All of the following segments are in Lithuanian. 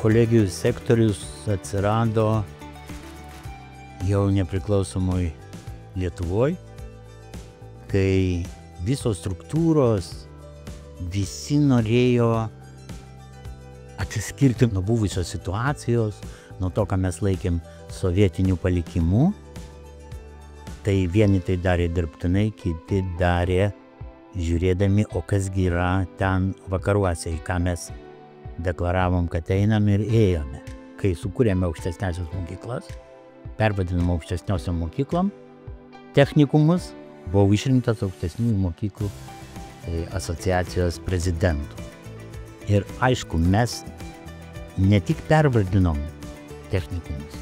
Kolegijų sektorius atsirado jau nepriklausomoj Lietuvoj, kai visos struktūros, visi norėjo atsiskirti nuo buvusios situacijos, nuo to, ką mes laikėm sovietiniu palikimu. Tai vieni tai darė dirbtinai, kiti darė žiūrėdami, o kasgi yra ten vakaruose, į ką mes deklaravom, kad einam ir ėjome. Kai sukūrėme aukštesniąsias mokyklas, pervadinom aukštesniosiom mokyklom, technikumus, buvau išrinktas aukštesniųjų mokyklų asociacijos prezidentu. Ir aišku, mes ne tik pervadinom technikumus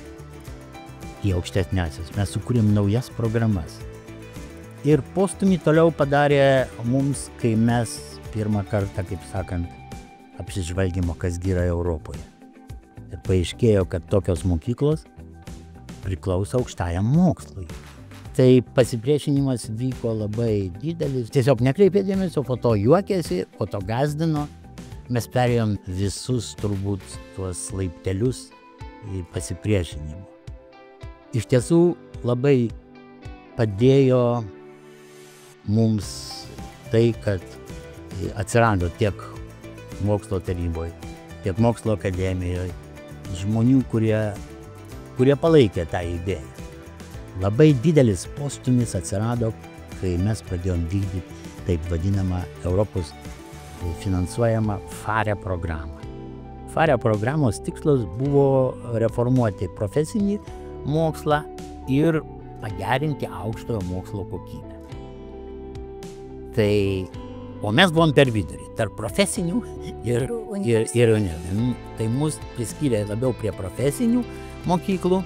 į aukštesniąsias, mes sukūrėm naujas programas. Ir postumį toliau padarė mums, kai mes pirmą kartą, kaip sakant, apsižvalgėme, kas yra Europoje. Ir paaiškėjo, kad tokios mokyklos priklauso aukštajam mokslui. Tai pasipriešinimas vyko labai didelis. Tiesiog nekreipė dėmesio, po to juokėsi, po to gazdino. Mes perėjom visus turbūt tuos laiptelius į pasipriešinimą. Iš tiesų labai padėjo mums tai, kad atsirado tiek mokslo taryboje, tiek mokslo akademijoje žmonių, kurie palaikė tą idėją. Labai didelis postūmis atsirado, kai mes pradėjom vykdyti taip vadinamą Europos finansuojamą FARE programą. FARE programos tikslas buvo reformuoti profesinį mokslą ir pagerinti aukštojo mokslo kokybę. O mes buvom per vidurį, tarp profesinių ir universitetų. Tai mus priskyrė labiau prie profesinių mokyklų.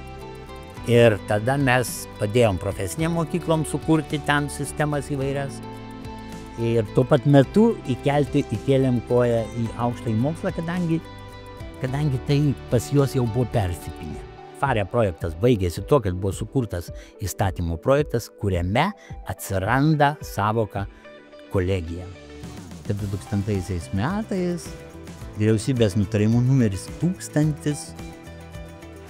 Ir tada mes padėjom profesinėm mokyklom sukurti ten sistemas įvairias. Ir tuo pat metu įkėlėm koją į aukštąjį mokslą, kadangi tai pas juos jau buvo persipynę. FARE projektas baigėsi tuo, kad buvo sukurtas įstatymo projektas, kuriame atsiranda savoka kolegija. 2000 metais vyriausybės nutarimų numeris 1000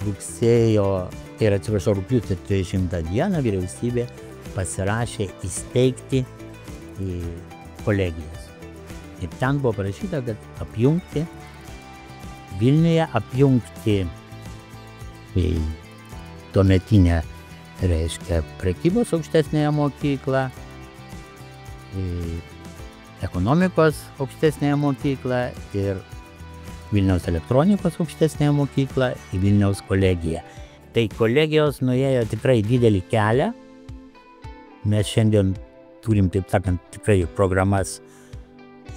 rugpjūčio 30 dieną vyriausybė pasirašė įsteigti kolegijas. Ir ten buvo parašyta, kad Vilniuje apjungti tuometinę, reiškia, prekybos aukštesnąją mokyklą, ekonomikos aukštesnąją mokyklą ir Vilniaus elektronikos aukštesnąją mokyklą į Vilniaus kolegiją. Tai kolegijos nuėjo tikrai didelį kelią. Mes šiandien turim, taip sakant, tikrai programas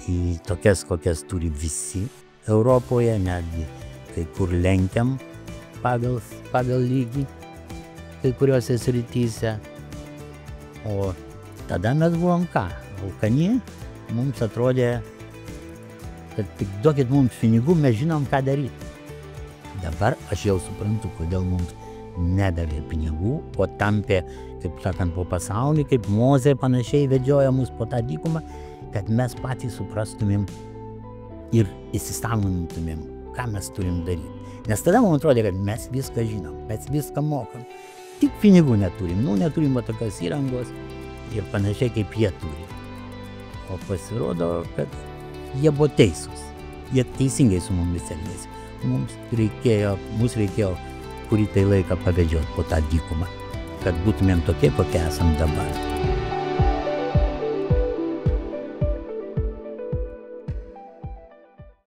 į tokias, kokias turi visi Europoje, netgi kai kur lenkiam pagal lygį kai kuriuose srityse. O tada mes buvom ką? Alkani, mums atrodė, kad tik duokit mums pinigų, mes žinom, ką daryti. Dabar aš jau suprantu, kodėl mums nedavė pinigų, o tampė, kaip sakant, po pasaulį, kaip Mozė panašiai vedžioja mus po tą dykumą, kad mes patys suprastumėm ir įsisąmonintumėm, ką mes turim daryti. Nes tada mums atrodė, kad mes viską žinom, mes viską mokam. Tik pinigų neturim, neturim tokios įrangos ir panašiai kaip jie turi. O pasirodo, kad jie buvo teisūs. Jie teisingai su mumis elgėsi. Mus reikėjo kurį tai laiką pavedžioti po tą dykumą, kad būtumėm tokie, kokie esam dabar.